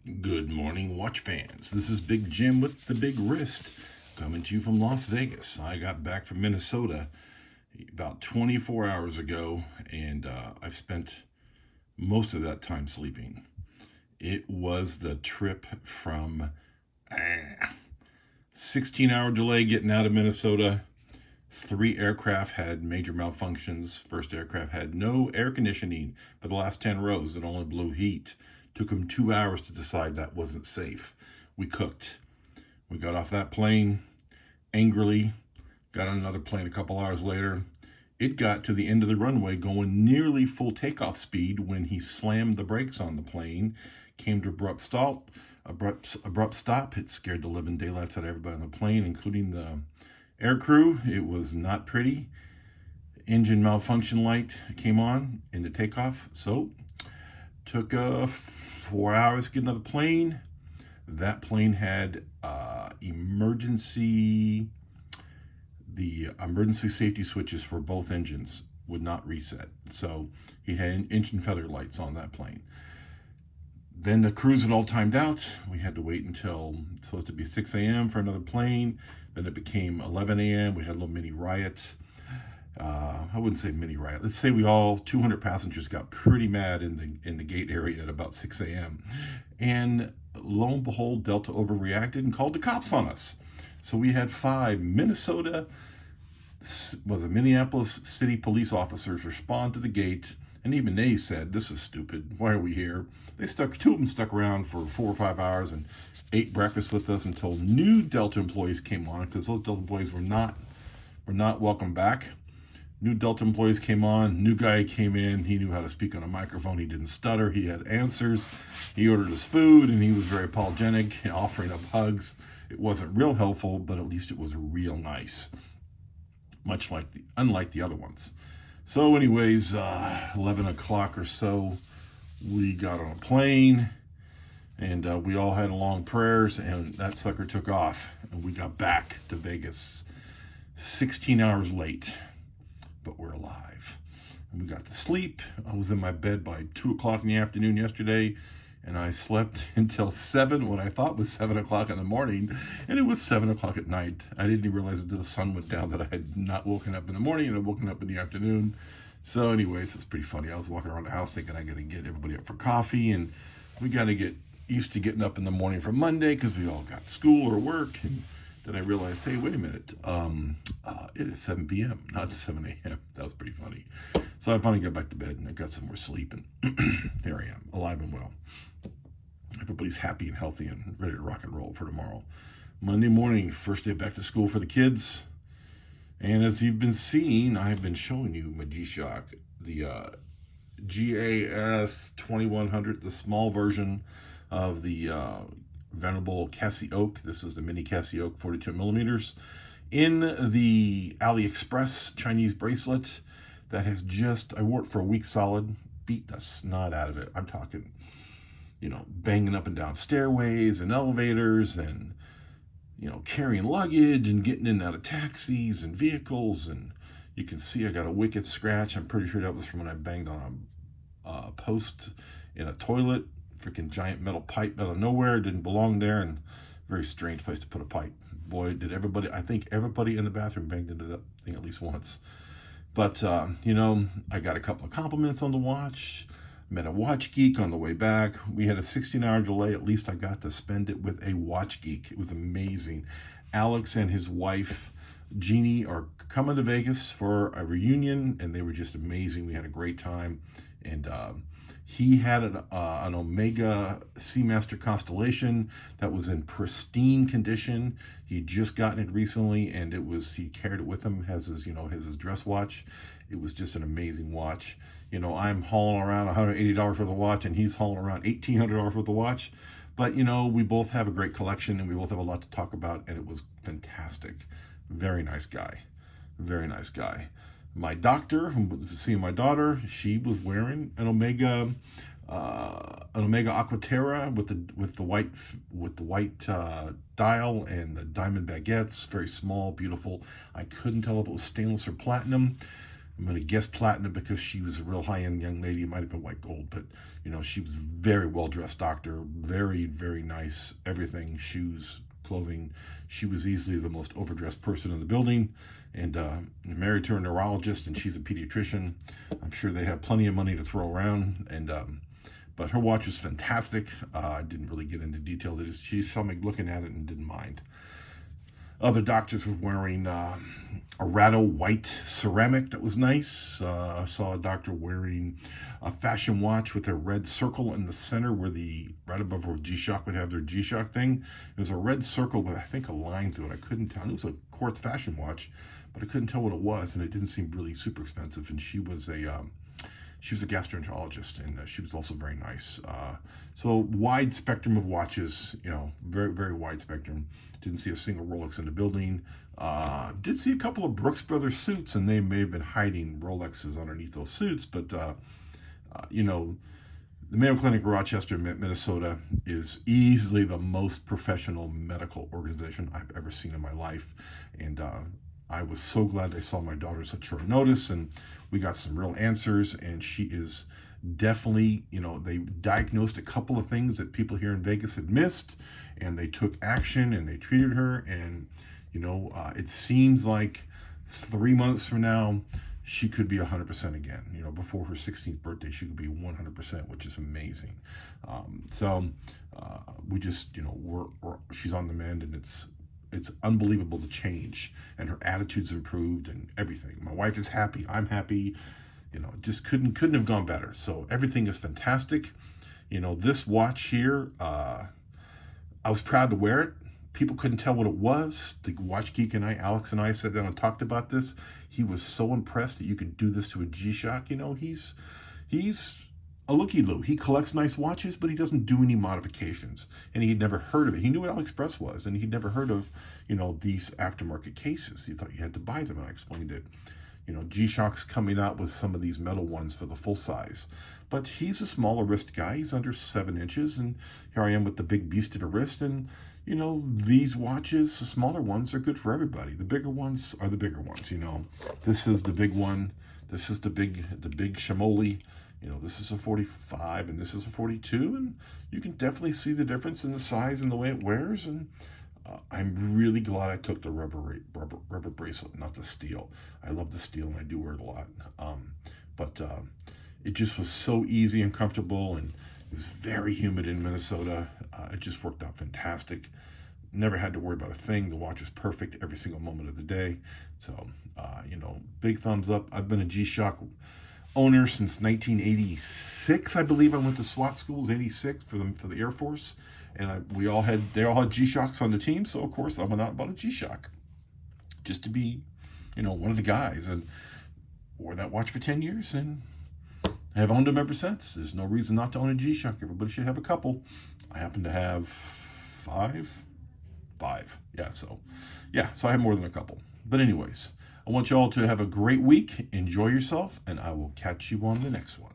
Good morning, watch fans. This is Big Jim with the Big Wrist coming to you from Las Vegas. I got back from Minnesota about 24 hours ago, and I've spent most of that time sleeping. It was the trip from 16-hour delay getting out of Minnesota. 3 aircraft had major malfunctions. First aircraft had no air conditioning for the last 10 rows. It only blew heat. Took them 2 hours to decide that wasn't safe. We cooked. We got off that plane angrily, got on another plane a couple hours later. It got to the end of the runway going nearly full takeoff speed when he slammed the brakes on the plane, came to abrupt stop. It scared the living daylights out of everybody on the plane, including the air crew. It was not pretty. Engine malfunction light came on in the takeoff. So took 4 hours to get another plane. That plane had the emergency safety switches for both engines would not reset. So he had engine failure lights on that plane. Then the crews had all timed out. We had to wait until it's supposed to be 6 a.m. for another plane. Then it became 11 a.m. We had a little mini riot. I wouldn't say mini riot. Let's say 200 passengers got pretty mad in the gate area at about 6 a.m. And lo and behold, Delta overreacted and called the cops on us. So we had 5 Minneapolis city police officers respond to the gate, and even they said, "This is stupid. Why are we here?" Two of them stuck around for 4 or 5 hours and ate breakfast with us until new Delta employees came on, because those Delta employees were not welcome back. New Delta employees came on. New guy came in. He knew how to speak on a microphone. He didn't stutter. He had answers. He ordered his food, and he was very apologetic, offering up hugs. It wasn't real helpful, but at least it was real nice, unlike the other ones. So, anyways, 11 o'clock or so, we got on a plane, and we all had long prayers, and that sucker took off, and we got back to Vegas 16 hours late. But we're alive. And we got to sleep. I was in my bed by 2 o'clock in the afternoon yesterday, and I slept until 7, what I thought was 7 o'clock in the morning, and it was 7 o'clock at night. I didn't even realize until the sun went down that I had not woken up in the morning and I'd woken up in the afternoon. So anyways, it's pretty funny. I was walking around the house thinking I got to get everybody up for coffee, and we got to get used to getting up in the morning for Monday because we all got school or work. And then I realized, hey, wait a minute. It is 7 p.m., not 7 a.m. That was pretty funny. So I finally got back to bed and I got some more sleep, and here I am, alive and well. Everybody's happy and healthy and ready to rock and roll for tomorrow. Monday morning, first day back to school for the kids. And as you've been seeing, I've been showing you my G-Shock, the GAS 2100, the small version of the venerable CasiOak. This is the mini CasiOak 42 millimeters in the AliExpress Chinese bracelet that has I wore it for a week solid, beat the snot out of it. I'm talking, banging up and down stairways and elevators, and, carrying luggage and getting in and out of taxis and vehicles. And you can see I got a wicked scratch. I'm pretty sure that was from when I banged on a post in a toilet. Freaking giant metal pipe out of nowhere. Didn't belong there, and very strange place to put a pipe. Boy, I think everybody in the bathroom banged into that thing at least once. But, I got a couple of compliments on the watch. Met a watch geek on the way back. We had a 16-hour delay. At least I got to spend it with a watch geek. It was amazing. Alex and his wife, Jeannie, are coming to Vegas for a reunion, and they were just amazing. We had a great time. And he had an Omega Seamaster Constellation that was in pristine condition. He'd just gotten it recently, and he carried it with him as his dress watch. It was just an amazing watch. I'm hauling around $180 worth of watch, and he's hauling around $1,800 worth of watch. But, we both have a great collection, and we both have a lot to talk about, and it was fantastic. Very nice guy. Very nice guy. My doctor, who was seeing my daughter, she was wearing an Omega Aquaterra with the white dial and the diamond baguettes. Very small, beautiful. I couldn't tell if it was stainless or platinum. I'm going to guess platinum because she was a real high-end young lady. It might have been white gold, but, you know, she was very well-dressed doctor, very, very nice, everything, shoes, clothing. She was easily the most overdressed person in the building, and married to a neurologist, and she's a pediatrician. I'm sure they have plenty of money to throw around, and but her watch was fantastic. I didn't really get into details. She saw me looking at it and didn't mind. Other doctors were wearing a rattle white ceramic that was nice. I saw a doctor wearing a fashion watch with a red circle in the center where right above where G-Shock would have their G-Shock thing. It was a red circle with, I think, a line through it. I couldn't tell. It was a quartz fashion watch, but I couldn't tell what it was, and it didn't seem really super expensive. And she was a gastroenterologist, and she was also very nice. So wide spectrum of watches, you know, very, very wide spectrum. Didn't see a single Rolex in the building. Did see a couple of Brooks Brothers suits, and they may have been hiding Rolexes underneath those suits, but, you know, the Mayo Clinic Rochester, Minnesota is easily the most professional medical organization I've ever seen in my life. And I was so glad I saw my daughter such short notice, and we got some real answers, and she is definitely, you know, they diagnosed a couple of things that people here in Vegas had missed, and they took action, and they treated her, and, you know, it seems like 3 months from now, she could be 100% again. You know, before her 16th birthday, she could be 100%, which is amazing. We just, you know, she's on the mend, and it's unbelievable the change, and her attitude's improved and everything. My wife is happy. I'm happy. You know, just couldn't have gone better. So everything is fantastic. You know, this watch here, I was proud to wear it. People couldn't tell what it was. The watch geek and Alex and I sat down and talked about this. He was so impressed that you could do this to a G-Shock. You know, he's a looky-loo. He collects nice watches, but he doesn't do any modifications. And he'd never heard of it. He knew what AliExpress was, and he'd never heard of, you know, these aftermarket cases. He thought you had to buy them, and I explained it. You know, G-Shock's coming out with some of these metal ones for the full size. But he's a smaller wrist guy. He's under 7 inches, and here I am with the big beast of a wrist. And, you know, these watches, the smaller ones, are good for everybody. The bigger ones are the bigger ones, you know. This is the big one. This is the big Shamoli. You know, this is a 45 and this is a 42, and you can definitely see the difference in the size and the way it wears. And I'm really glad I took the rubber bracelet, not the steel. I love the steel, and I do wear it a lot. But it just was so easy and comfortable, and it was very humid in Minnesota. It just worked out fantastic. Never had to worry about a thing. The watch was perfect every single moment of the day. So, you know, big thumbs up. I've been a G-Shock owner since 1986, I believe. I went to SWAT schools, 86 for the Air Force, and they all had G-Shocks on the team. So of course I went out and bought a G-Shock just to be, you know, one of the guys, and wore that watch for 10 years, and I have owned them ever since. There's no reason not to own a G-Shock. Everybody should have a couple. I happen to have five. Yeah, so I have more than a couple. But anyways, I want you all to have a great week. Enjoy yourself, and I will catch you on the next one.